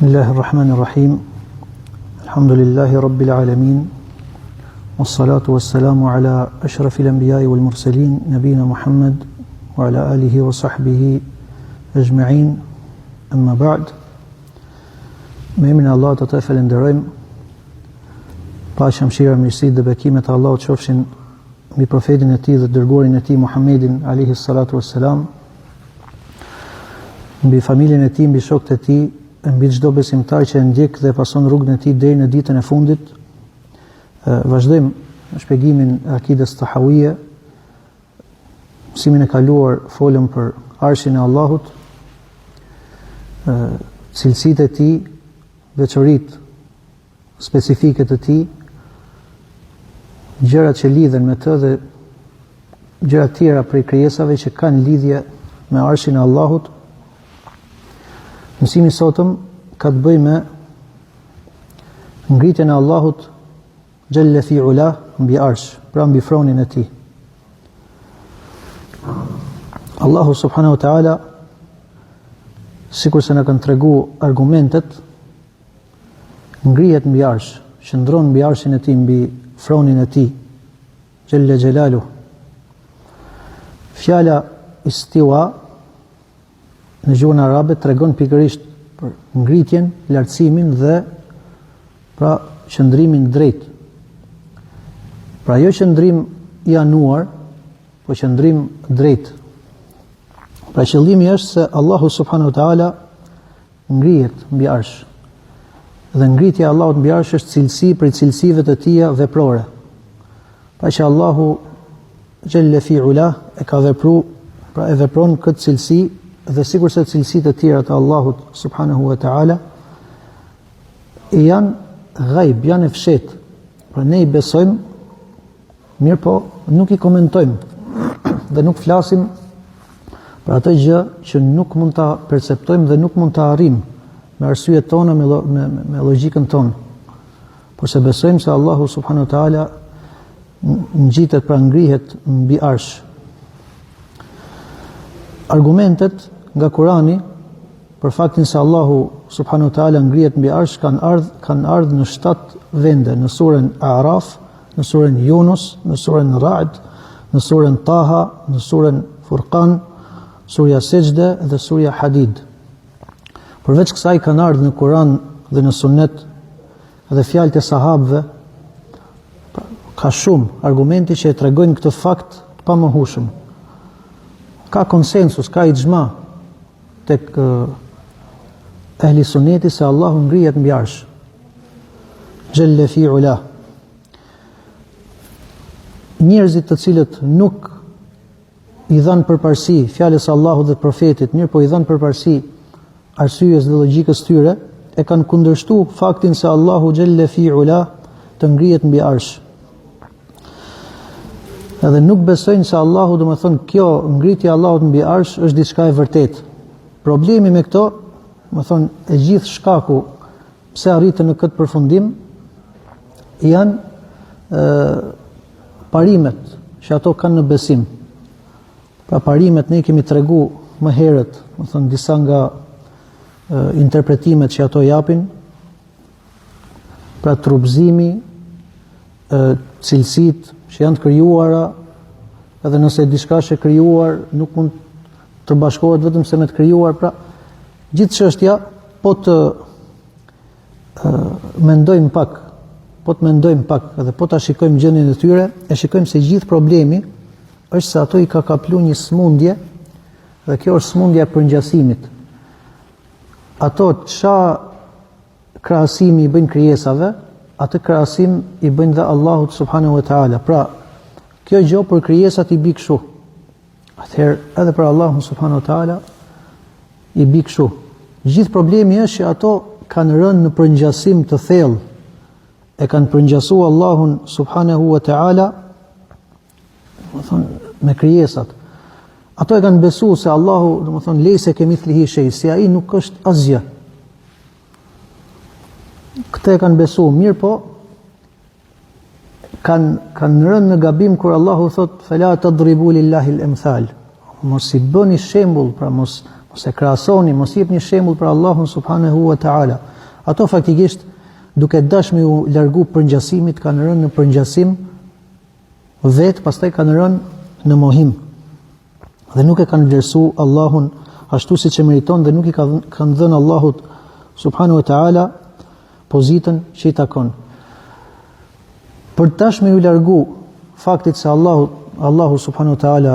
Bismillahirrahmanirrahim. Alhamdulillahi rabbil alamin. Wassalatu wassalamu ala ashrafil anbiya'i wal mursalin, nabina Muhammad wa ala alihi wa sahbihi ajma'in. Amma ba'd. Me emrin e Allahut të falenderojmë. Paqja, mëshira, mirësitë dhe bekimet e Allahut qofshin mbi profetin e tij dhe dërguarin e tij Muhammedin alayhi salatu wassalam, mbi familjen e tij, mbi shokët e tij, mbi çdo besimtar që e ndjek dhe pason rrugën e tij deri në ditën e fundit. Vazhdojmë në shpjegimin e akides tahawije. Mësimin e kaluar folëm për arshin e Allahut, cilësitë e tij, veçoritë specifike të tij, gjërat që lidhen me të dhe gjërat tjera prej krijesave që kanë lidhje me arshin e Allahut. Mësimi sotëm ka të bëjë me ngritjen e Allahut Jalla fi ula mbi arsh, pra mbi fronin e tij. Allahu subhanahu wa ta'ala, sikur se na kanë treguar argumentet, ngrihet mbi arsh, qëndron mbi arshin e tij, mbi fronin e tij, Jalla Jalaluhu. Fjala istiwa në gjuhën arabe tregon pikërisht për ngritjen, lartësimin dhe pra qëndrimin drejt. Pra jo qëndrim i anuar, po qëndrim drejt. Pra qëllimi është se Allahu subhanahu wa taala ngrihet mbi arsh. Dhe ngritja e Allahut mbi arsh është cilësi prej cilësive të tija veprore. Pra që Allahu Jalla fi ula e ka vepruar, pra e vepron këtë cilësi, dhe sikurse cilësitë e tjera të Allahut subhanahu wa taala janë ghaib, janë e fshehtë. Pra ne i besojmë, mirë po nuk i komentojmë dhe nuk flasim për atë gjë që nuk mund ta perceptojmë dhe nuk mund ta arrijmë me arsyet tona, me logjikën tonë. Por se besojmë se Allahu subhanahu wa taala ngjitet, pra ngrihet mbi arsh. Argumentet nga Kurani për faktin se Allahu subhanahu wa taala ngrihet mbi arsh kanë ardhur në 7 vende, në surën A'raf, në surën Yunus, në surën Ra'd, në surën Taha, në surën Furqan, surja Sejdë dhe surja Hadid. Përveç kësaj kanë ardhur në Kur'an dhe në Sunet dhe fjalët e sahabëve, ka shumë argumente që e tregojnë këtë fakt të pamohshëm. Ka konsensus, ka ixhma tek ehli sunneti se Allahu ngrihet mbi arsh. Jalla fi ula. Njerëzit të cilët nuk i dhanë përparësi fjalës së Allahut dhe profetit, mirë po i dhanë përparësi arsyes dhe logjikës tyre, e kanë kundërshtuar faktin se Allahu Jalla fi ula të ngrihet mbi arsh. Edhe nuk besojnë se Allahu, do të thonë, kjo ngritja e Allahut mbi arsh është diçka e vërtetë. Problemi me këto, do të thonë, e gjithë shkaku pse arritën në këtë përfundim janë parimet që ato kanë në besim. Pra parimet ne kemi treguar më herët, do të thonë, disa nga interpretimet që ato japin, pra trupëzimi, cilësitë që janë të krijuara, edhe nëse diçka është e krijuar nuk mund të bashkohet vetëm se me të krijuar, pra gjithë çështja po të mendojmë pak edhe po ta shikojmë gjendjen e tyre, e shikojmë se gjithë problemi është se ato i ka kapluar një smundje, dhe kjo është smundja e përngjasimit. Ato ç'a krahasimi i bëjnë krijesave, atë krahasim i bëjnë dhe Allahut subhanahu wa taala. Pra, kjo gjë për krijesat i bi kështu. Atëherë edhe për Allahun subhanahu wa taala i bi kështu. Gjithë problemi është që ato kanë rënë në përngjasim të thellë. E kanë përngjasuar Allahun subhanahu wa taala, do të thonë, me krijesat. Ato e kanë besuar se Allahu, do të thonë, leysa kemithlihi shay, se ai nuk është asgjë. Këtë e kanë besuar, mirë po kanë rënë në gabim kur Allahu thot fala tadribu lillahi al-amthal. Mos i bëni shembull, pra mos ose krahasoni, mos jepni shembull për Allahun subhanahu wa taala. Ato faktikisht duke dashur u largu përngjasimit kanë rënë në përngjasim vetë, pastaj kanë rënë në mohim. Dhe nuk e kanë vlerësuar Allahun ashtu siç e meriton dhe nuk i kanë dhënë Allahut subhanahu wa taala pozitën që i takon. Për tash me u largu faktit se Allahu subhanahu wa taala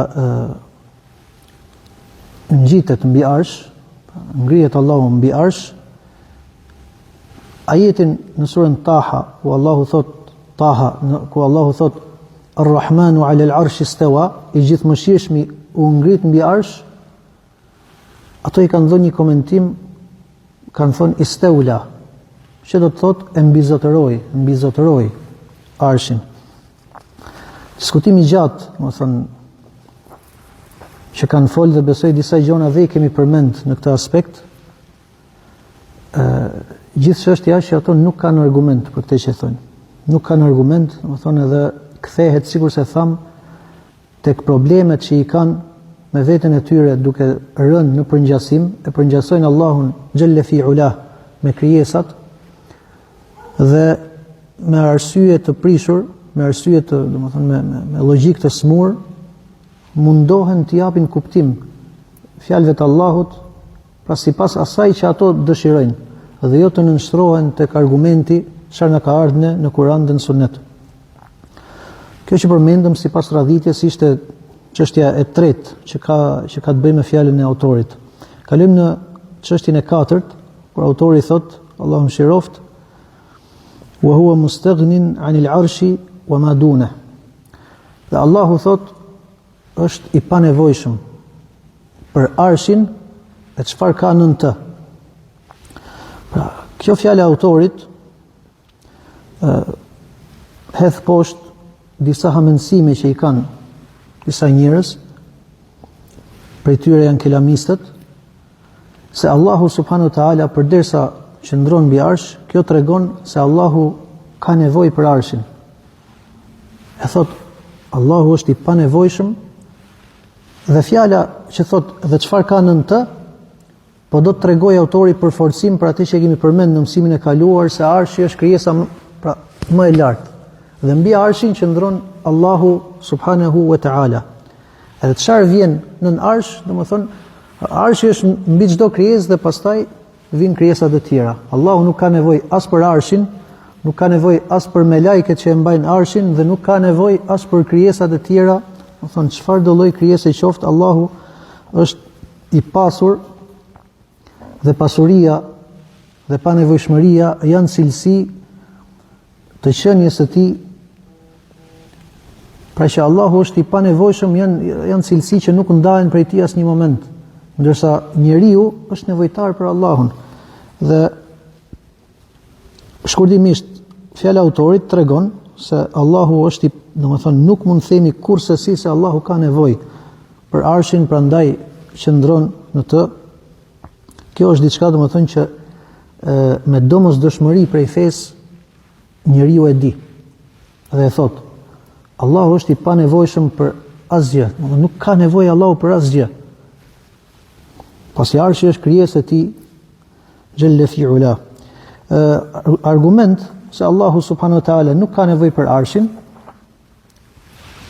ngjitet mbi arsh, ngrihet Allahu mbi arsh. Ajetin në surën Taha, ku Allahu thot Ar-Rahmanu 'ala al-'arshi istawa, i gjithëmëshirshmi u ngrit mbi arsh. Ato i kanë dhënë një komentim, kanë thonë istawla, që do të thotë e mbizotëroi arshin. Diskutimi i gjatë, domethënë, që kanë folë dhe besoj disa gjona dhe i kemi përmend në këtë aspekt. Gjithë çështja është që ato nuk kanë argument për këtë që thonë. Nuk kanë argument, domethënë edhe kthehet sikur se tham tek problemet që i kanë me veten e tyre duke rënë në përngjasim, e përngjasojnë Allahun xhelle fi ula me krijesat dhe me arsye të prishur, me arsye të, domethënë me logjikë të smur, mundohen të japin kuptim fjalëve të Allahut, pra sipas asaj që ato dëshirojnë, dhe jo të nënshtrohen tek argumenti çfarë na ka ardhur në Kur'an dhe në Sunet. Kjo që përmendëm sipas radhitjes ishte çështja e tretë që ka të bëjë me fjalën e autorit. Kalojmë në çështjen e katërt, kur autori thot, Allahu mëshiroft, wa huwa mustaghnin 'anil 'arshi wa ma dunah. Dhe Allahu thot është i panevojshëm për arshin e çfarë ka nën të. Pra, kjo fjalë e autorit hedh poshtë disa hamendësime që i kanë disa njerëz, prej tyre janë kelamistët, se Allahu subhanahu wa taala përderisa qëndron mbi arsh, kjo tregon se Allahu ka nevojë për arshin. E thot Allahu është i panevojshëm, dhe fjala që thot dhe çfarë ka nën të, po do të tregoj autori për forcim për atë që kemi përmend në mësimin e kaluar, se arshi është krijesa më e lartë. Dhe mbi arshin qëndron Allahu subhanahu wa taala. Edhe çfarë vjen nën arsh, domethënë arshi është mbi çdo krijesë dhe pastaj vijnë krijesat e tjera. Allahu nuk ka nevojë as për arshin, nuk ka nevojë as për melajket që e mbajnë arshin dhe nuk ka nevojë as për krijesat e tjera. Domethënë çfarë do lloj krijese qoftë, Allahu është i pasur dhe pasuria dhe panevojshmëria janë cilësi të qenies së tij. Pra që Allahu është i panevojshëm janë cilësi që nuk ndahen prej tij asnjë moment, ndërsa njeriu është nevojtar për Allahun. Dhe shkurtimisht fjala e autorit tregon se Allahu është domethënë nuk mund të themi kurse si se Allahu ka nevojë për arshin, prandaj qëndron në të. Kjo është diçka domethënë që me domosdoshmëri prej fesë njeriu e di. Dhe e thot Allahu është i panevojshëm për asgjë, nuk ka nevojë Allahu për asgjë. Pasi arshi është krijesë e tij xhelle fi ula. Argument se Allahu subhanahu wa taala nuk ka nevojë për arshin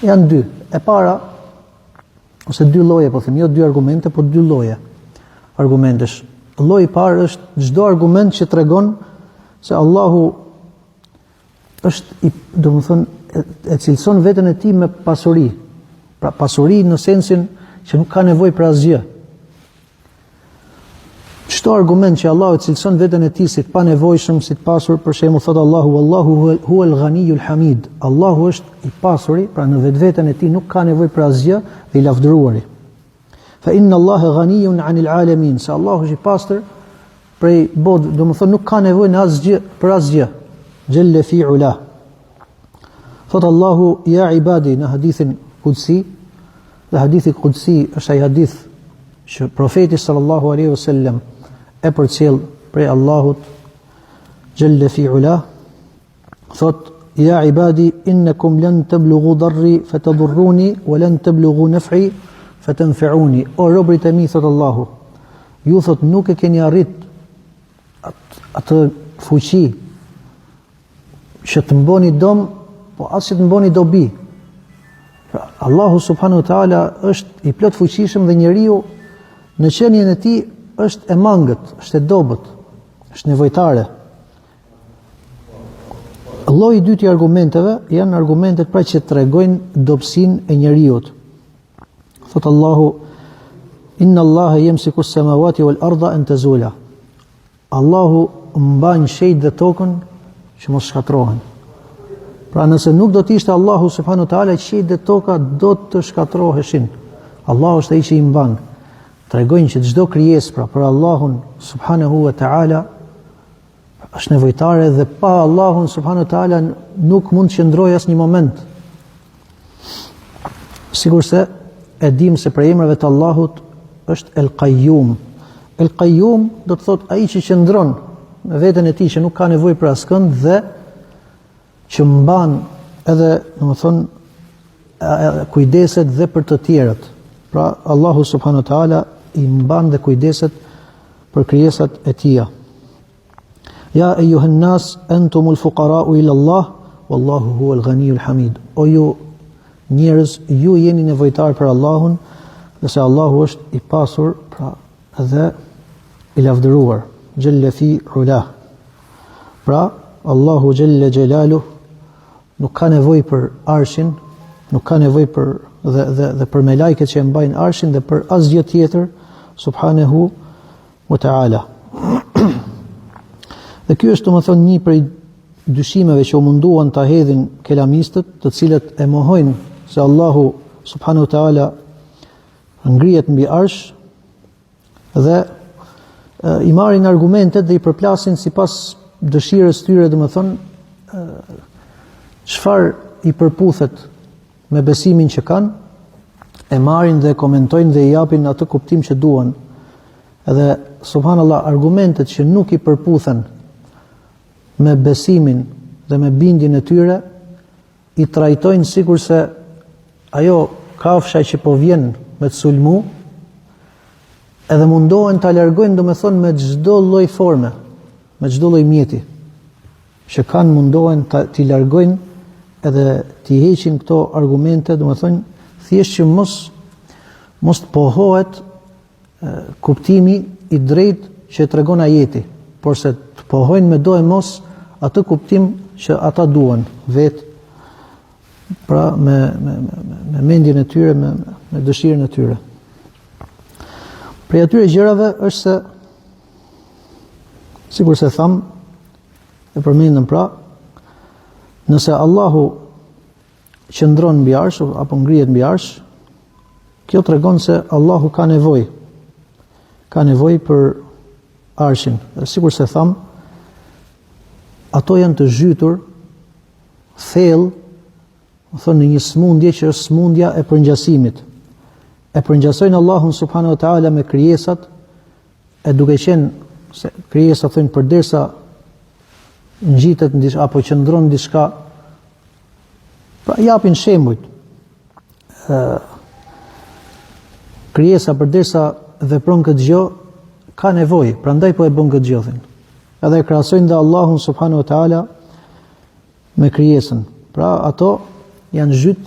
janë dy. E para, ose dy lloje, po them, jo dy argumente, po dy lloje argumentesh. Lloji i parë është çdo argument që tregon se Allahu është domethënë e cilëson veten e tij me pasuri. Pra pasuri në sensin që nuk ka nevojë për asgjë. Çdo argument që Allahu e cilëson veten e tij si të panevojshëm, si të pasur, për shembull thot Allahu wallahu huwal ghaniyul hamid. Allahu është i pasuri, pra në vetveten e tij nuk ka nevojë për asgjë dhe i lavdëruari. Fa inna Allaha ghaniyun 'anil 'alamin. Se Allahu është i pastër prej botë, domethënë nuk ka nevojë në asgjë për asgjë. Jelle fi ula. Thot Allahu ja ibadi në hadithin qudsi, dhe hadithi qudsi është ai hadith që profeti sallallahu alaihi wasallam e përcjell prej Allahut Jelle fi ula, thot ja ibadi innakum lan tablughu darri fatadurruni wa lan tablughu naf'i fatanfa'uni. O robrit e mi, thot Allahu, ju thot nuk e keni arrit atë fuqi që të mboni dom, po as që të mboni dobi. Pra, Allahu subhanahu wa taala është i plot fuqishëm dhe njeriu në qenien e tij është e mangët, është e dobët, është nevojtare. Lloji i dytë i argumenteve janë argumentet pra që tregojnë dobësinë e njeriut. Thot Allahu: Inna Allaha yamsiku as-samawati wal arda an tazula. Allahu mban qiellin dhe tokën që mos shkatrohen. Pra nëse nuk do të ishte Allahu subhanahu wa taala, qielli dhe toka do të shkatroheshin. Allahu është ai që i mban. Tregojnë që çdo krijesë pra për Allahun subhanahu wa taala është nevojtare dhe pa Allahun subhanahu wa taala nuk mund të qëndrojë asnjë moment. Sigurisht e dim se për emrave të Allahut është El Qayyum. El Qayyum do të thotë ai që qëndron me veten e tij, që nuk ka nevojë për askënd dhe që mban edhe, domethënë, kujdeset dhe për të tjerët. Pra Allahu subhanahu wa taala i mban dhe kujdeset për krijesat e tija. Ja ejuhen nas antumul fuqara'u ila Allah wallahu huwal ghaniyul hamid. O ju njerëz, ju jeni nevojtar për Allahun, dhe se Allahu është i pasur, pra edhe i lavdëruar, jalla fi ula. Pra Allahu jalla jalaluhu nuk ka nevojë për arshin, nuk ka nevojë për dhe për me lajket që e mbajnë arshin dhe për asgjë tjetër subhanahu wa ta'ala. Dhe ky është domethënë një prej dyshimeve që u munduan ta hedhin kelamistët, të cilët e mohojnë se Allahu subhanahu wa ta'ala ngrihet mbi arsh dhe i marrin argumentet dhe i përplasin sipas dëshirës tyre, domethënë çfarë i përputhet me besimin që kanë, e marrin dhe komentojnë dhe i japin atë kuptim që duan. Edhe subhanallahu, argumentet që nuk i përputhen me besimin dhe me bindjen e tyre i trajtojnë sikur se ajo kafsha që po vjen me të sulmu, edhe mundohen ta largojnë domethënë me çdo lloj forme, me çdo lloj mjeti që kanë, mundohen t'i largojnë edhe t'i heqin këto argumente, domethënë thjesht që mos të pohohet kuptimi i drejtë që tregon ajeti, por se të pohojnë me do e mos atë kuptim që ata duan vetë, pra me mendjen e tyre, me dëshirën e tyre. Prej atyre gjërave është se, sikur se tham, e përmendëm pra, nëse Allahu qëndron mbi arsh apo ngrihet mbi arsh, kjo tregon se Allahu ka nevojë për arshin. Dhe sikur se tham, ato janë të zhytur thellë, thonë në një smundje që është smundja e përngjasimit. E përngjasojnë Allahun subhanahu wa taala me krijesat, e duke qenë se krijesat thonë përderisa ngjitet apo qëndron diçka, pra japin shembujt. Krijesa përderisa vepron këtë gjë ka nevojë, prandaj po e bën këtë gjë. Edhe e krahasojnë dhe Allahun subhanahu wa taala me krijesën. Pra ato janë zhyt,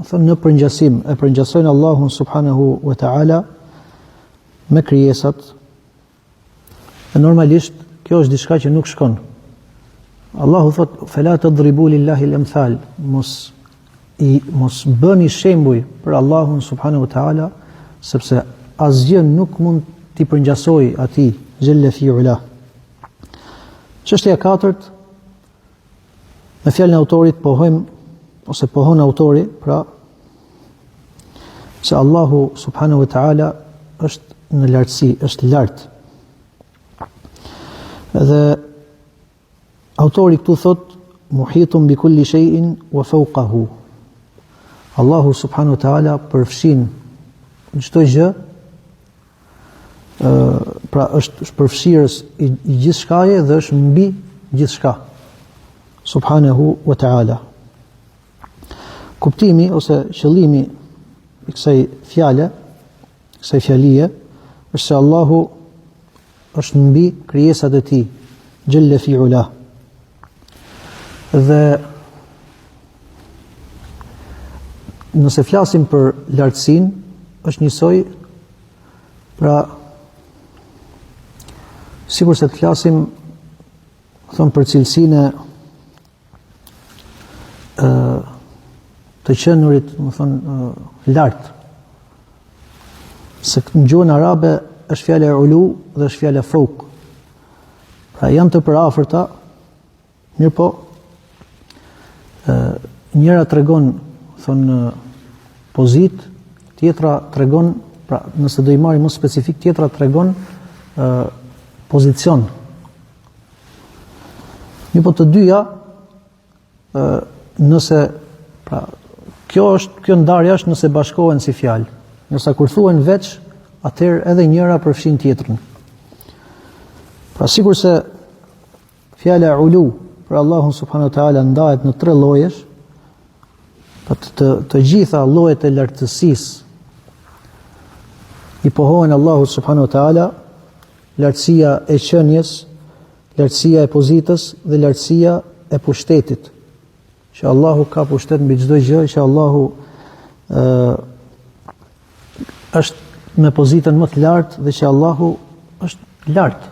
thonë në përngjasim, e përngjasojnë Allahun subhanahu wa taala me krijesat. E normalisht kjo është diçka që nuk shkon. Allahu thot: "Fela tadribu lillahi al-amthal", mos bëni shembuj për Allahun subhanahu wa taala, sepse asgjë nuk mund t'i përngjasojë atij xhella fi ula. Çështja e katërt, me fjalën e autorit pohon autori, pra se Allahu subhanahu wa taala është në lartësi, është lart. Dhe autori këtu thot: "Muhitun bi kulli shay'in wa fawqahu". Allahu subhanahu wa taala përfshin çdo gjë, pra është përfshirës i gjithçkaje dhe është mbi gjithçka subhanahu wa taala. Kuptimi ose qëllimi i kësaj fjale, kësaj fjalie, është se Allahu është mbi krijesat e tij, Jalla fi ula. Dhe nëse flasim për lartësinë, është njësoj pra sikur se të flasim për cilësinë të qenurit, lart. Se në gjuhën arabe është fjala ulu dhe është fjala fawq. Pra janë të përafërta, mirë po, njëra tregon pozit, tjetra tregon, pra nëse do i marrim më specifik, tjetra tregon pozicion. Mirë po të dyja, nëse pra kjo ndarja është nëse bashkohen si fjalë. Nëse kur thuhen veç, atëherë edhe njëra përfshin tjetrën. Pra sikur se fjala ulu për Allahun subhanahu wa taala ndahet në 3 llojesh, të gjitha llojet e lartësisë i pohohen Allahut subhanahu wa taala, lartësia e qenies, lartësia e pozitës dhe lartësia e pushtetit. Që Allahu ka pushtet mbi çdo gjë, që Allahu është me pozitën më të lartë dhe që Allahu është lart.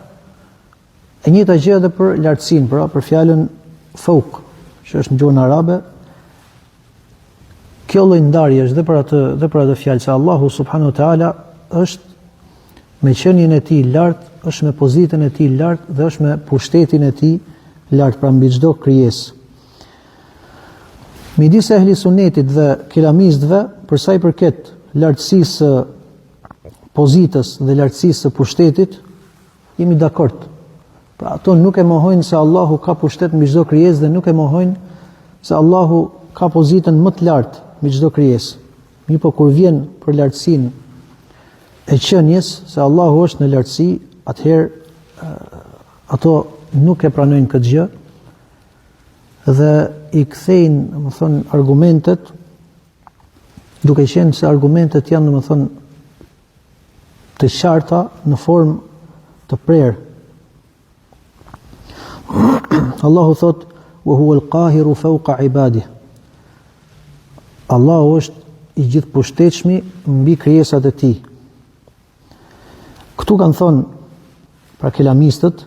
E njëjta gjë edhe për lartësinë, pra për fjalën fawq, që është në gjuhën arabe. Kjo lloj ndarje është dhe për atë fjalë, se Allahu subhanahu wa taala është me qenien e tij lart, është me pozitën e tij lart dhe është me pushtetin e tij lart, pra mbi çdo krijesë. Midis ehli sunetit dhe kelamistëve, për sa i përket lartësisë pozitës dhe lartësisë pushtetit, jemi dakord. Pra ato nuk e mohojnë se Allahu ka pushtet mbi çdo krijesë dhe nuk e mohojnë se Allahu ka pozitën më të lartë mbi çdo krijesë. Mirë po kur vjen për lartësinë e qenies, se Allahu është në lartësi, atëherë ato nuk e pranojnë këtë gjë dhe i kthejnë, argumentet, duke qenë se argumentet janë, të qarta në formë të prerë. Allahu thot: "Wa huwa al-qahiru fawqa ibadihi." Allahu është i gjithë pushtetshmi mbi krijesat e tij. Këtu kanë thonë pra kelamistët,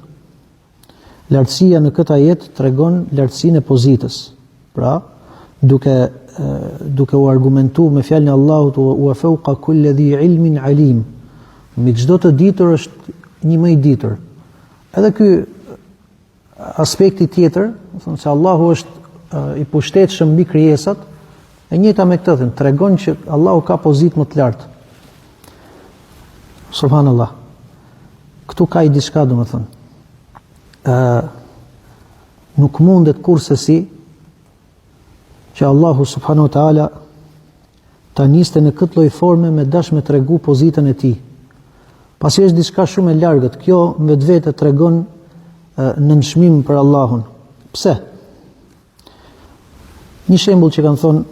lartësia në këtë ajet tregon lartësinë e pozitës. Pra, duke u argumentuar me fjalën e Allahut wa fawqa kulli dhi ilmin alim. Mbi çdo të ditur është një më i ditur. Edhe ky aspekti tjetër, thonë se Allahu është i pushtetshëm mbi krijesat, e njëjta me këtë tregon që Allahu ka pozitë më të lartë. Subhanallah. Këtu ka i diçka, domethënë. Nuk mundet kurrësi që Allahu subhanahu wa taala ta niste në këtë lloj forme me dash me tregu pozitën e tij. Pasi është diçka shumë e largët, kjo vetvete tregon nënshmim për Allahun. Pse? Një shembull që kanë thonë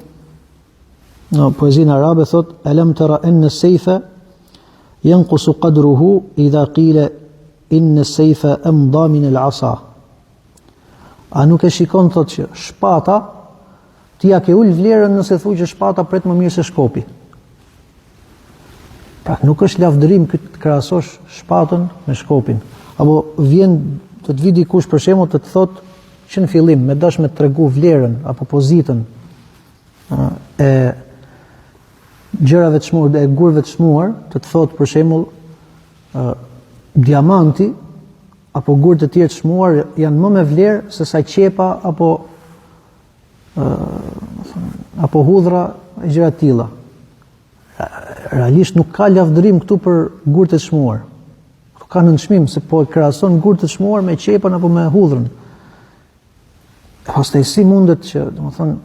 në poezinë arabe thot: "Alam tara anna as-sayfa yanqusu qadruhu idha qila inna as-sayfa amda min al-'asa." A nuk e shikon, thot, që shpata ti ja ke ul vlerën nëse thuaj që shpata pret më mirë se shkopi. Pra nuk është lavdërim këtë të krahasosh shpatën me shkopin. Apo vjen të të vi dikush për shembull të thotë që në fillim me dash me tregu vlerën apo pozitën e gjërave të çmuar dhe e gurëve të çmuar, të thotë për shembull diamanti apo gurë të tjerë të çmuar janë më me vlerë se sa qepa apo hudhra e gjëra të tilla. Realisht nuk ka lavdërim këtu për gurë të çmuar. Këtu ka nënshmim se po e krahason gurë të çmuar me qepën apo me hudhrën. Pastaj si mundet që, domethënë,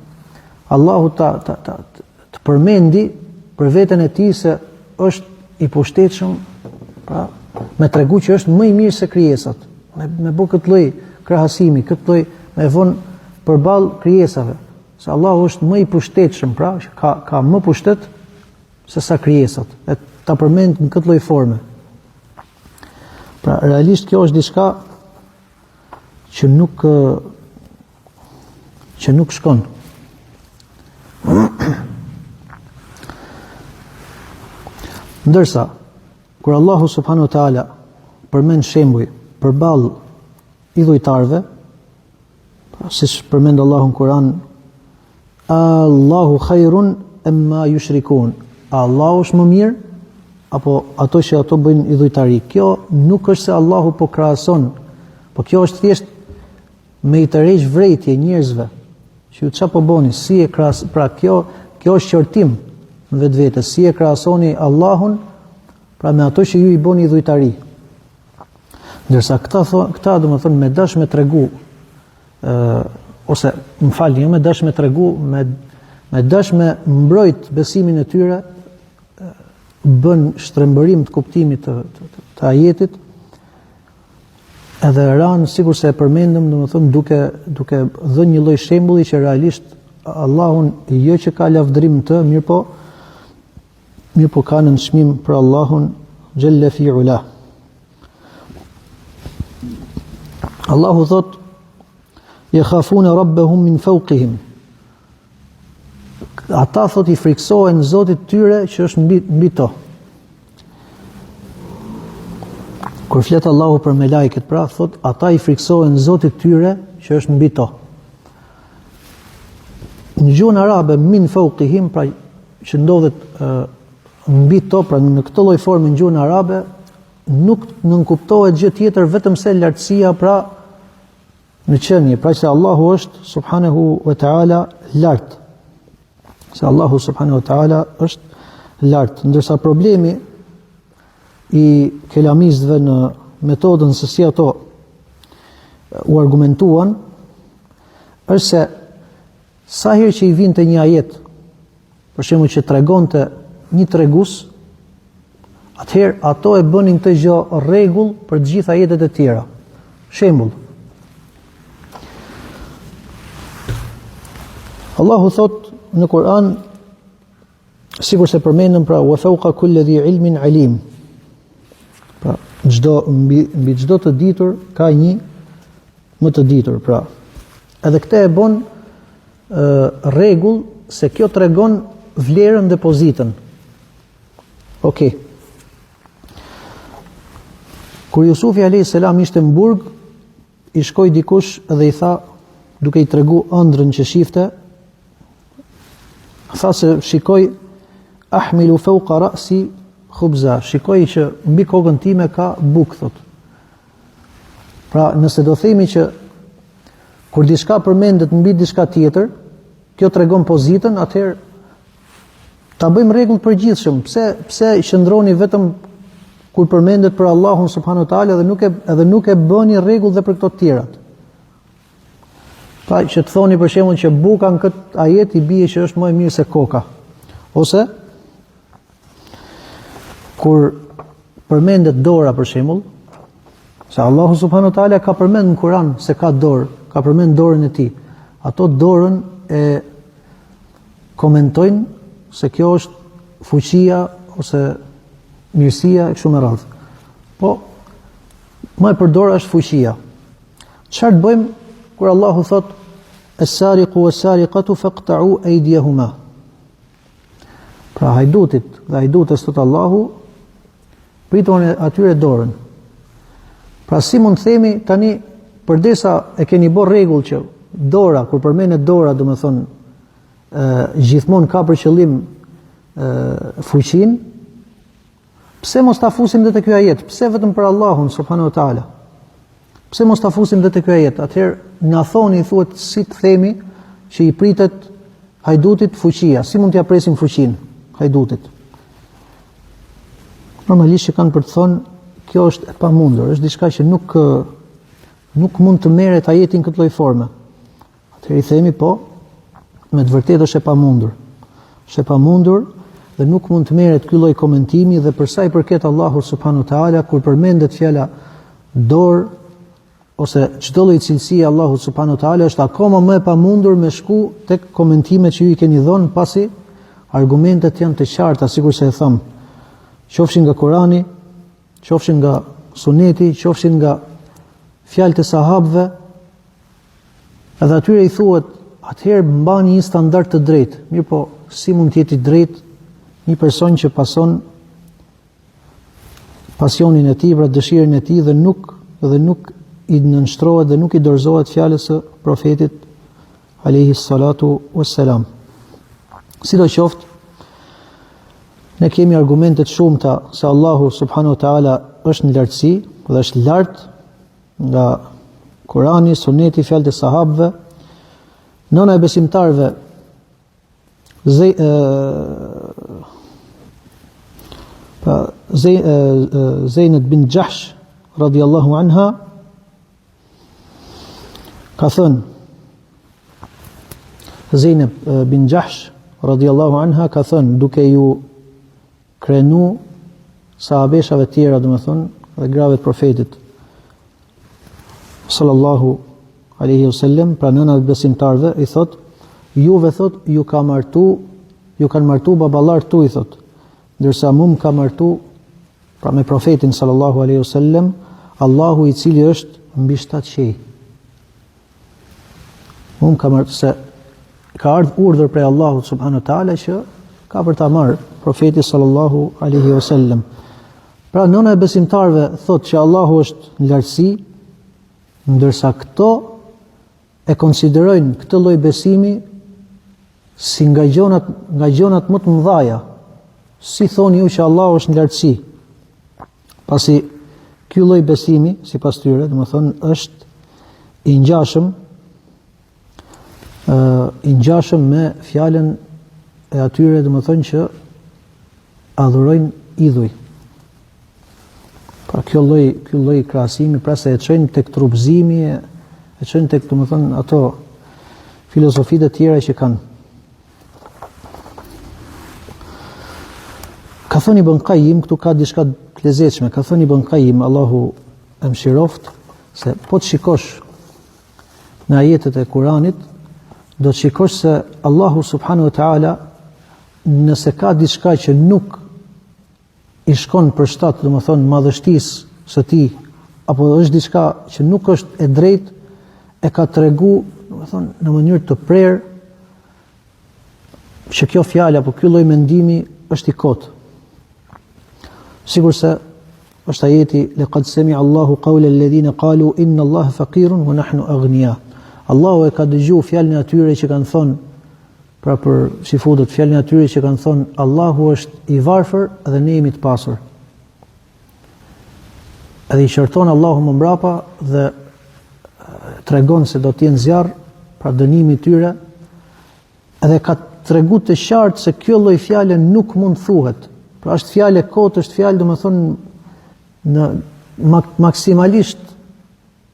Allahu të përmendi për veten e tij se është i pushtetshëm, pra me tregu që është më i mirë se krijesat. Me bë këtë lloj krahasimi, këtë lloj me vonë përballë krijesave. Se Allahu është më i pushtetshëm, pra ka më pushtet se sa krijesat. E ta përmend në këtë lloj forme. Pra realisht kjo është diçka që nuk shkon. Ndërsa kur Allahu subhanahu wa taala përmend shembuj përballë idhujtarëve, siç përmend Allahu në Kur'an, Allahu khairun amma yushrikun. Allahu është më mirë apo ato që ato bëjnë idhujtari. Kjo nuk është se Allahu po krahason, po kjo është thjesht me i tërheq vrejtje njerëzve. Që ju çfarë po bëni? Si e pra kjo është qortim në vetvete. Si e krahasoni Allahun pra me ato që ju i bëni idhujtari. Ndërsa këta domethënë me dash me tregu ose më falni, jo me dash me tregu, me dash me mbrojt besimin e tyre, bën shtrembërim të kuptimit të ajetit, edhe ranë sikur se e përmendëm, domethënë duke dhënë një lloj shembulli që realisht Allahun jo që ka lavdërim të, mirë po ka nënçmim për Allahun xhalla fi ula. Allahu thot: "Yakhafuna rabbahum min fawqihim." Ata thot i friksohen Zotit tyre që është mbi to. Kur flet Allahu për me lajket, pra thot ata i friksohen Zotit tyre që është mbi to. Në gjuhën arabe min fawqihim, pra që ndodhet mbi to, pra në këtë lloj forme në gjuhën arabe nuk nënkuptohet gjë tjetër vetëm se lartësia, pra në qenie, pra se Allahu është subhanahu wa taala lart. Se Allahu subhanahu wa taala është lart, ndërsa problemi i kelamistëve në metodën se si ato u argumentuan është se sa herë që i vinte një ajet, për shembull që tregonte një tregus, atëherë ato e bënin këtë gjë rregull për të gjitha ajetet e tjera. Shembull, Allahu thot në Kur'an, sikur se përmendëm, pra wa fawqa kulli dhi ilmin alim. Pra mbi çdo të ditur ka një më të ditur, pra. Edhe këtë e bën rregull se kjo tregon vlerën depozitën. Okej. Kur Jusufi alayhis salam ishte në burg, i shkoi dikush dhe i tha, duke i tregu ëndrrën që shifte, tha se shikoj ahmilu fawqa ra'si khubza, shikoj që mbi kokën time ka bukë, thot. Pra nëse do themi që kur diçka përmendet mbi diçka tjetër, kjo tregon pozitën, atëherë ta bëjmë rregull përgjithshëm. Pse qëndroni vetëm kur përmendet për Allahun subhanahu wa taala dhe nuk e bëni rregull dhe për këto të tjerat. Pra që të thoni për shembull që buka në këtë ajet i bie që është më e mirë se koka. Ose kur përmendet dora për shembull, se Allahu subhanahu wa taala ka përmendur në Kur'an se ka dorë, ka përmendur dorën e tij. Ato dorën e komentojnë se kjo është fuqia ose mirësia e kështu me radhë. Po më e përdora është fuqia. Çfarë të bëjmë kur Allahu thot as-sariqu was-sariqatu faqta'u aydiyahuma? Pra hajdutit dhe hajdutës thot Allahu, pritoni atyre dorën. Pra si mund të themi tani, përdesa e keni bërë rregull që dora, kur përmendet dora, do të thonë gjithmonë ka për qëllim fuqinë, pse mos ta fusim edhe te ky ajet? Pse vetëm për Allahun subhanahu wa taala? Pse mos ta fusim edhe te ky ajet? Atëherë na thoni, thuhet, si të themi që i pritet hajdutit fuqia? Si mund t'ia presim fuqinë hajdutit? Normalisht që kanë për të thonë kjo është e pamundur, është diçka që nuk mund të merret ajetin këtë lloj forme. Atëherë i themi po, me të vërtetë është e pamundur. Është e pamundur dhe nuk mund të merret ky lloj komentimi, dhe për sa i përket Allahut subhanahu wa taala, kur përmendet fjala dorë ose çdo lloj cilësie Allahut subhanahu wa taala, është akoma më e pamundur me shku tek komentimet që ju i keni dhënë, pasi argumentet janë të qarta, sikur se e them. Qofshin nga Kurani, qofshin nga suneti, qofshin nga fjalët e sahabëve, edhe atyre i thuhet, atëherë mbani një standard të drejtë. Mirë po, si mund të jetë i drejtë një person që pason pasionin e tij, pra dëshirën e tij dhe nuk i nënshtrohet dhe nuk i dorëzohet fjalës së profetit alayhi salatu wassalam. Sidoqoftë, ne kemi argumente të shumta se Allahu subhanahu wa taala është në lartësi dhe është lart nga Kurani, Suneti, fjalët e sahabëve. Nëna e besimtarëve Zeynep bin Jahsh radiallahu anha ka thënë, Zeynep bin Jahsh radiallahu anha ka thënë, duke ju krenu sahabeshave tjera, domethënë, dhe grave të profetit sallallahu alaihi wasallam, pra nëna e besimtarëve i thot, juve thot ju kanë martu baballar tu, i thot, ndërsa mu më ka martu, pra me profetin sallallahu alaihi wasallam, Allahu i cili është mbi 7 qej. Mu më ka martu, se ka ardhur urdhër prej Allahut subhanahu wa taala që ka për ta marrë profeti sallallahu alaihi wasallam. Pra nëna e besimtarëve thot që Allahu është në lartësi, ndërsa këto e konsiderojnë këtë lloj besimi si nga gjonat më të mëdhaja. Si thoni ju që Allahu është në lartësi? Pasi ky lloj besimi, sipas tyre, domethënë është i ngjashëm me fjalën e atyre, domethënë që adhurojnë idhuj. Pra kjo lloj krahasimi, pra se e çojnë tek trupëzimi, e çojnë tek, domethënë, ato filozofitë e tjera që kanë. Ka thënë Ibn Qayyim, këtu ka diçka të lezetshme, ka thënë Ibn Qayyim, Allahu e mëshiroft, se po të shikosh në ajetet e Kuranit, do të shikosh se Allahu subhanahu wa taala, nëse ka diçka që nuk i shkon për shtat, domethënë madhështisë së tij, apo është diçka që nuk është e drejtë, e ka tregu, domethënë në mënyrë të prerë që kjo fjalë apo ky lloj mendimi është i kotë. Sigur se është ajeti laqad sami'a Allahu qawla alladhina qalu inna Allaha faqirun wa nahnu aghnia. Allahu e ka dëgjuar fjalën e atyre që kanë thonë, pra për shifutët, fjalën e atyre që kanë thonë Allahu është i varfër dhe ne jemi të pasur. Edhe i shërton Allahu më mbrapa dhe tregon se do të jenë zjarr, pra dënimi i tyre, edhe ka treguar të qartë se kjo lloj fjale nuk mund thuhet. Pra është fjalë e kotë, është fjalë domethënë në maksimalisht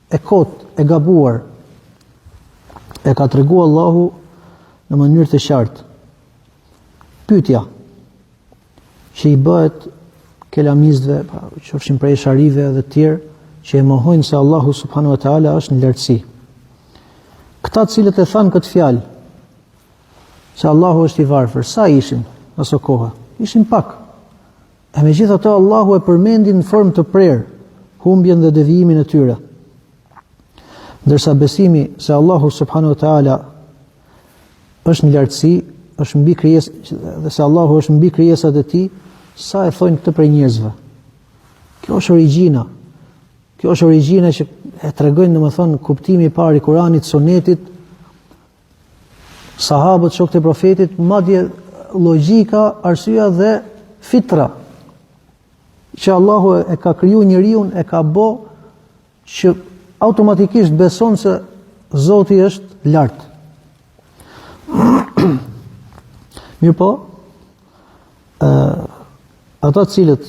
e kotë, e gabuar. E ka treguar Allahu në mënyrë të qartë. Pyetja që i bëhet kelamistëve, qofshin prej sharive dhe të tjerë, që e mohojnë se Allahu subhanahu wa taala është në lartësi. Këta të cilët e thanë këtë fjalë, se Allahu është i varfër, sa ishin në aso kohë? Ishin pak. E megjithatë Allahu e përmendi në formë të prerë humbjen dhe devijimin e tyre. Ndërsa besimi se Allahu subhanahu wa taala është në lartësi, është mbi krijesat, dhe se Allahu është mbi krijesat e tij, sa e thonë këtë për njerëzve. Kjo është origjina. Kjo është origjina që e tregojnë domethënë kuptimi i parë i Kuranit, Sunetit, sahabët, shokët e profetit, madje logjika, arsyeja dhe fitra që Allahu e ka kriju njeriu, e ka bë që automatikisht beson se Zoti është lart. Mirë po, ata cilët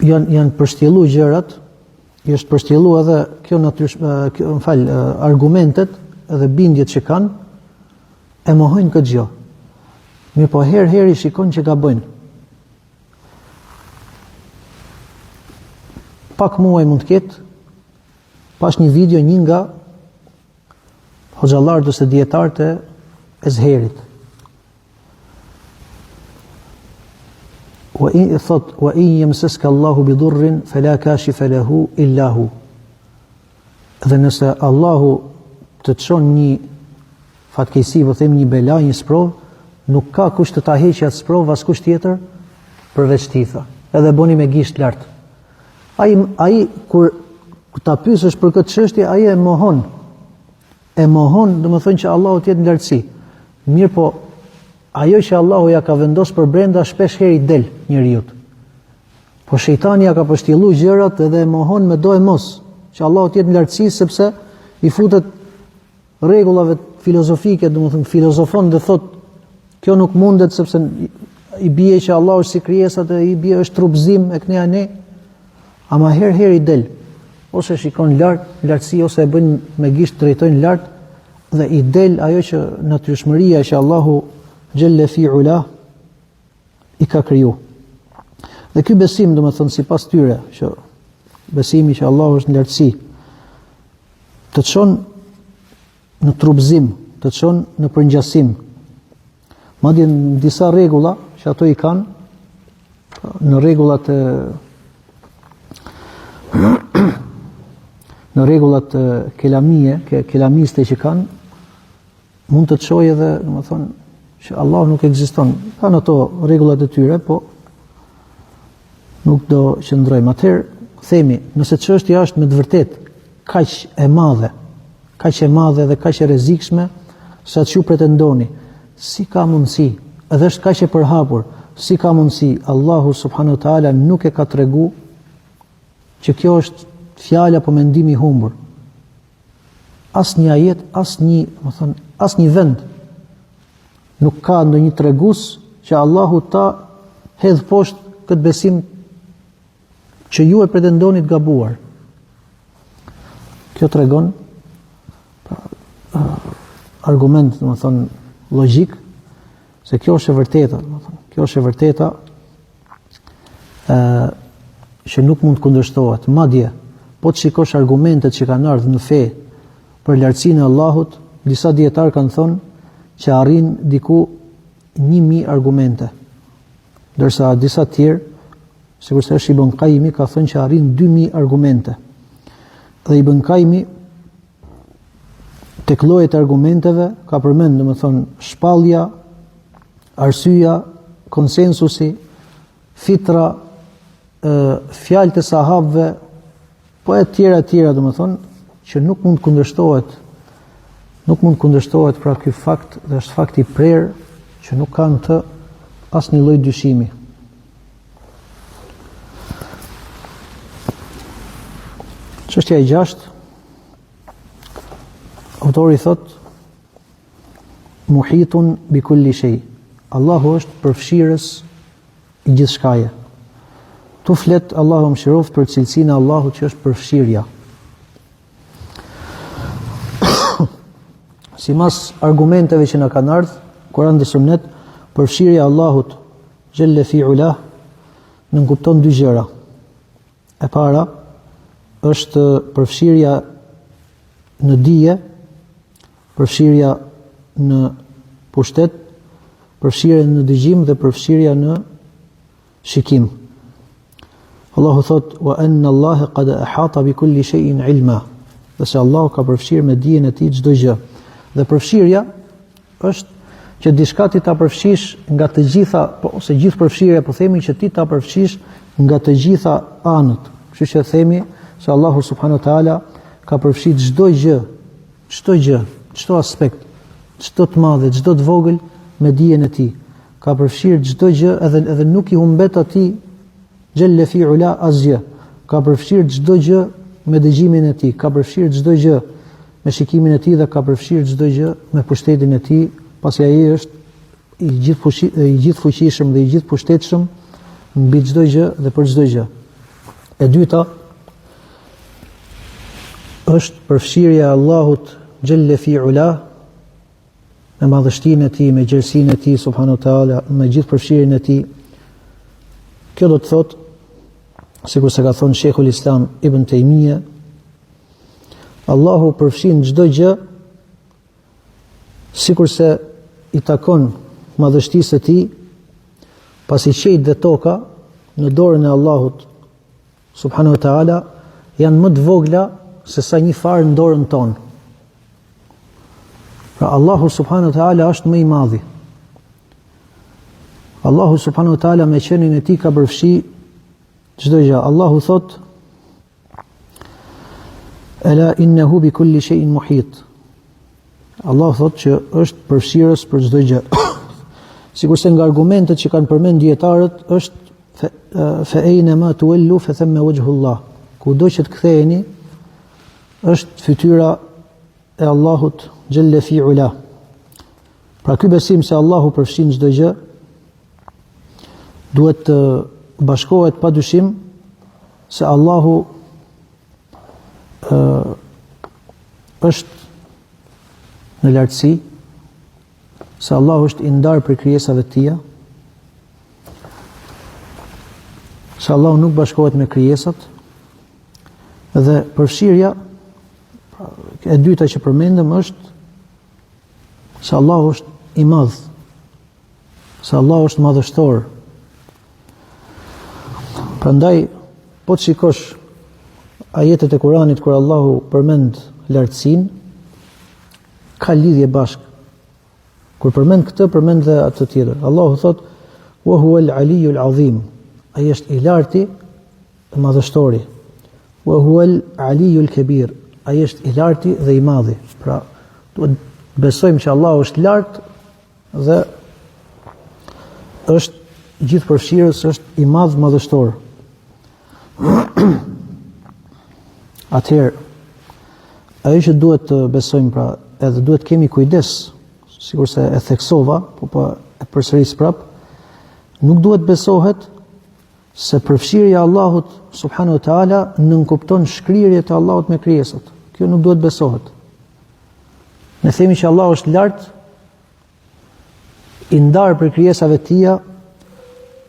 janë përshtiellu gjërat, i është përshtiellu edhe argumentet edhe bindjet që kanë, e mohojnë këtë gjë. Mirë po, herë i shikon që gabojnë. Pak muaj mund të ketë, pash një video një nga hoxhallarët ose dietarët e Ezherit. wa in yamsaska Allahu bi dhurrin fala kashifa lahu illa hu. Dhe nëse Allahu të çon një fatkeqësi, po them një bela, një sprov, nuk ka kush të ta heqë atë sprov as kush tjetër përveç tij. Edhe boni me gisht lart. Ai kur ta pyesësh për këtë çështje, ai e mohon. E mohon, domethënë që Allahu të jetë në lartësi. Mirë, po ajo që Allahu ja ka vendosur për brenda shpesh herë i del njeriu. Po shejtani ja ka përshtilluar gjërat edhe e mohon me do e mos që Allahu të jetë në lartësi, sepse i futet rregullave filozofike, domethënë filozofon dhe thot kjo nuk mundet sepse i bie që Allahu është si krijesat e i bie është trupzim e kënea ne. Ama herë i del. Ose shikon lart, lartësi, ose e bën me gisht, drejtojnë lart dhe i del ajo që natyrshmëria që Allahu Jelle fi ula i ka kriju. Dhe ky besim, domethënë sipas tyre, që besimi që Allahu është në lartësi, të çon në trupzim, të çon në përngjasim. Madje në disa rregulla që ato i kanë, në rregullat në rregullat kelamiste që kanë, mund të çojë edhe, domethënë, që Allah nuk ekziston. Kanë ato rregullat e tyre, po nuk do qëndrojmë. Atëherë themi, nëse çështja është me të vërtetë kaq e madhe dhe kaq e rrezikshme, sa çu pretendoni, si ka mundësi, edhe është kaq e përhapur, si ka mundësi Allahu subhanahu wa taala nuk e ka tregu që kjo është fjala apo mendimi i humbur. Asnjë ajet, asnjë vend nuk ka ndonjë tregues që Allahu ta hedh poshtë këtë besim që ju e pretendoni të gabuar. Kjo tregon argument, domethënë logjik, se kjo është e vërteta, domethënë, kjo është e vërteta që nuk mund të kundërshtohet. Madje, po të shikosh argumentet që kanë ardhur në fe për lartësinë e Allahut, disa dietar kanë thonë që arrin diku 1000 argumente. Ndërsa disa tjerë, sigurisht është Ibn Qayyimi, ka thënë që arrin 2000 argumente. Dhe Ibn Qayyimi tek llojet e argumenteve ka përmend, domethënë, shpallja, arsyeja, konsensusi, fitra, fjalët e sahabëve, po e tjera, domethënë, që nuk mund kundërshtohet pra ky fakt, dhe është fakt i prerë që nuk kanë të asnjë lloj dyshimi. Çështja e 6, autori thot muhitun bi kulli shay. Allahu është përfshirës i gjithçkaje. Tu flet Allahu mëshiroft për cilësinë e Allahut që është përfshirja. Simas argumenteve që na kanë ardhur, Kur'an dhe Sunet, përfshirja e Allahut Jelle fi ula nënkupton dy gjëra. E para është përfshirja në dije, përfshirja në pushtet, përfshirja në dëgjim dhe përfshirja në shikim. Allahu thot: "Wa anna Allaha qad ahata bi kulli shay'in ilma." Dhe se Allahu ka përfshirë me dijen e tij çdo gjë. Dhe përfshirja është që diçka ti ta përfshish nga të gjitha, ose gjithë përfshirja, po themi që ti ta përfshish nga të gjitha anët. Kështu që themi se Allahu subhanahu wa taala ka përfshirë çdo gjë, çdo aspekt, çdo të madhe, çdo të vogël me dijen e tij. Ka përfshirë çdo gjë, edhe nuk i humbet atij Jelle fi ula asgjë. Ka përfshirë çdo gjë me dëgjimin e tij, ka përfshirë çdo gjë me shikimin e tij dhe ka përfshirë çdo gjë me pushtetin e tij, pasi ai është i gjithë fuqishëm dhe i gjithë pushtetshëm mbi çdo gjë dhe për çdo gjë. E dyta është përfshirja e Allahut Jelle fi ula me madhështinë e tij, me gjerësinë e tij subhanahu wa taala, me gjithë përfshirjen e tij. Kjo do të thotë, sikur se ka thonë Sheikhul Islam Ibn Taymija, Allahu përfshin çdo gjë sikur se i takon madhështisë së tij, pasi qejt dhe toka në dorën e Allahut subhanahu wa taala janë më të vogla se sa një farë në dorën tonë. Pra Allahu subhanahu wa taala është më i madhi. Allahu subhanahu wa taala me qenin e tij ka përfshi çdo gjë. Allahu thot: "Ela innahu bi kulli shay'in muhit." Allahu thot që është përfshirës për çdo gjë. Sigurisht nga argumentet që kanë përmend dietarët është fa ayna ma tuwallu fa thamma wajhu Allah. Kudo që të ktheheni është fytyra e Allahut xhalla fi ula. Pra ky besim se Allahu përfshin çdo gjë duhet të bashkohet padyshim se Allahu është në lartësi, se Allahu është i ndarë për krijesave të tija, se Allahu nuk bashkohet me krijesat, dhe përfshirja e dyta që përmendëm është se Allahu është i madh, se Allahu është madhështor. Prandaj, po të shikosh ajetet e Kuranit kur Allahu përmend lartësinë, ka lidhje bashkë. Kur përmend këtë, përmend dhe atë tjetër. Allahu thot: "Wa huwa al-'aliyyul 'azim." Ai është i larti dhe madhështori. "Wa huwa al-'aliyyul kabir." Ai është i larti dhe i madhi. Pra, duhet besojmë që Allahu është lart dhe është gjithëpërfshirës, është i madh madhështor. Atëherë, ajo që duhet të besojmë, pra, edhe duhet kemi kujdes, sikur se e theksova, po e përsëris prap, nuk duhet besohet se përfshirja e Allahut subhanahu wa taala nënkupton shkrirjet e Allahut me krijesat. Kjo nuk duhet besohet. Ne themi që Allahu është lart, i ndarë për krijesave të tija,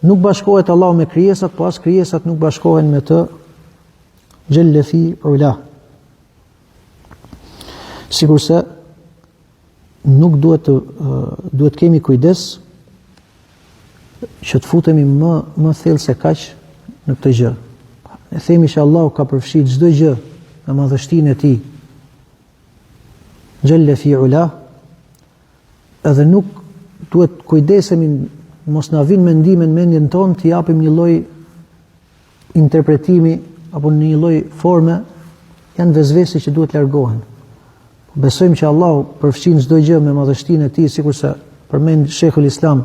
nuk bashkohet Allahu me krijesat, po as krijesat nuk bashkohen me të xhalla fi ula. Sigurisht nuk duhet kemi kujdes që të futemi më thellë se kaq në këtë gjë. Ne themi që Allahu ka përfshirë çdo gjë me madhështinë e tij xhalla fi ula, edhe nuk duhet kujdesemi mos na vinë mendime në mendjen tonë të japim një lloj interpretimi apo në një lloj forme, janë vezvese që duhet largohen. Besojmë që Allahu përfshin çdo gjë me madhështinë e tij, sikurse përmend Sheikhul Islam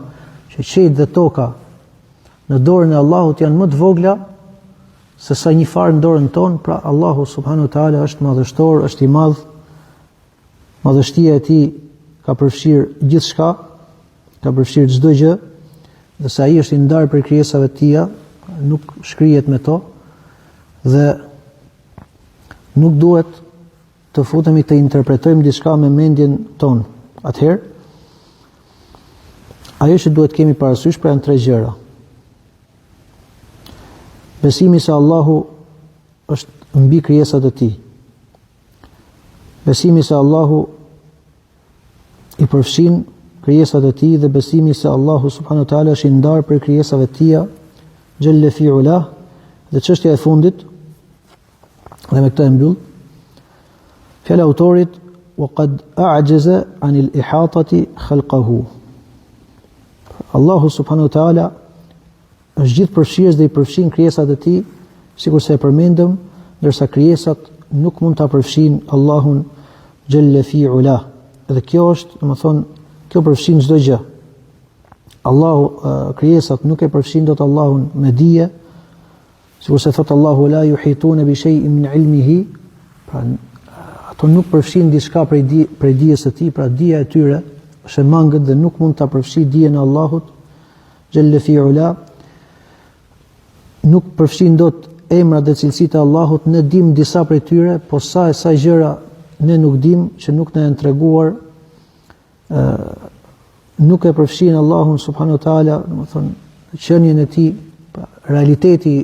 që qejt dhe toka në dorën e Allahut janë më të vogla se sa një farë në dorën tonë. Pra Allahu subhanahu wa taala është madhështor, është i madh. Madhështia e tij ka përfshirë gjithçka, ka përfshirë çdo gjë, dhe se ai është i ndarë për krijesave të tija, nuk shkrihet me to, dhe nuk duhet të futemi të interpretojmë diçka me mendjen tonë. Atëherë, ajo që duhet kemi parasysh pra janë tre gjëra. Besimi se Allahu është mbi krijesat e tij. Besimi se Allahu i përfshin krijesat e tij dhe besimi se Allahu subhanahu wa taala është i ndarë për krijesave të tija xhalla fi ula. Dhe çështja e fundit, dhe me këtë e mbyll, fjala e autorit: "Wa qad a'jaza 'an al-ihatati khalqahu." Allahu subhanahu wa taala është gjithëpërfshirës dhe i përfshin krijesat e tij, sikurse e përmendëm, ndërsa krijesat nuk mund ta përfshin Allahun xhalla fi ula. Dhe kjo është, domethënë, kjo përfshin çdo gjë. Allahu, krijesat nuk e përfshin dot Allahun me dije, sikurse thot Allahu: "La yuhituna bi shay'in min 'ilmihi." Pra ato nuk përfshin diçka prej dijes së tij, pra dija e tyre është e mangët dhe nuk mund ta përfshijë dijen e Allahut xhalla fi ula. Nuk përfshin dot emrat dhe cilësitë e Allahut, ne dim disa prej tyre, po sa gjëra ne nuk dim që nuk na janë treguar, nuk e përfshin Allahun subhanahu wa taala, domethënë qenien e tij, realiteti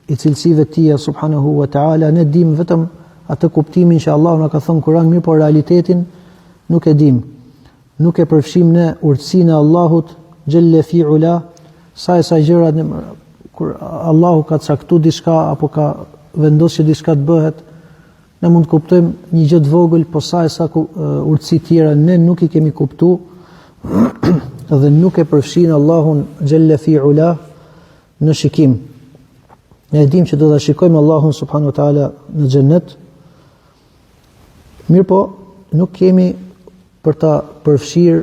i cilësive të tija subhanahu wa taala, ne dim vetëm atë kuptimin që Allahu na ka thënë Kur'an, mirë, por realitetin nuk e dim. Nuk e përfshim ne urtësinë e Allahut xhalla fi ula, sa gjëra kur Allahu ka caktuar diçka apo ka vendosur që diçka të bëhet, ne mund të kuptojmë një gjë të vogël, po sa urtësi tjera ne nuk i kemi kuptuar dhe nuk e përfshin Allahun xhalla fi ula në shikim. Ne dim që do ta shikojmë Allahun subhanahu wa taala në xhennet. Mirë po, nuk kemi për ta përfshirë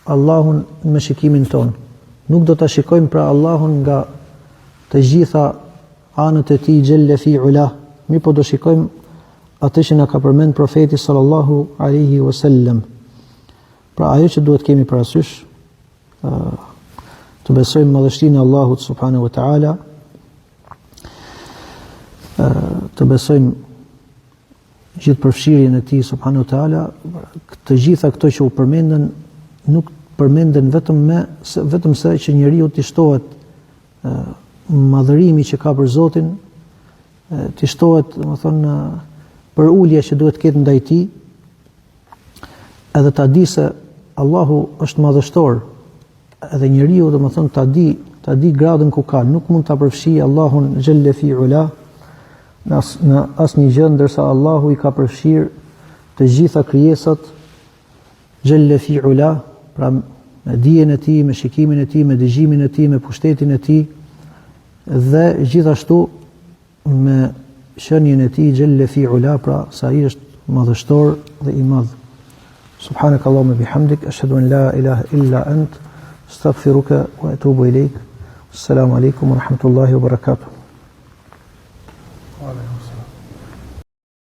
Allahun me shikimin ton. Nuk do ta shikojmë pra Allahun nga të gjitha anët e tij xhalla fi ula. Mirë po do shikojmë atë që na ka përmend profeti sallallahu alaihi wasallam. Pra ajo që duhet kemi parasysh, të besojmë madhështinë e Allahut subhanahu wa taala, të besojmë gjithë përfshirjen e tij subhanahu wa taala. Të gjitha këto që u përmendën nuk përmenden vetëm se që njeriu të shtohet madhërimi që ka për Zotin, të shtohet, domethënë, për ulje që duhet ketë ndaj tij, edhe ta di se Allahu është madhështor, edhe njeriu domethënë ta di gradën ku ka, nuk mund ta përfshijë Allahun xhalla fi ula në asnjë gjë, ndërsa Allahu i ka përfshirë të gjitha krijesat xhalla fi ula, pra me dijen e tij, me shikimin e tij, me dëgjimin e tij, me pushtetin e tij dhe gjithashtu me shënjen e tij xhalla fi ula, pra sa ai është madhështor dhe i madh. Subhanak Allahumma bihamdik, ashhadu an la ilaha illa ant, astaghfiruka wa atubu ilaik. Assalamu alaikum wa rahmatullahi wa barakatuh.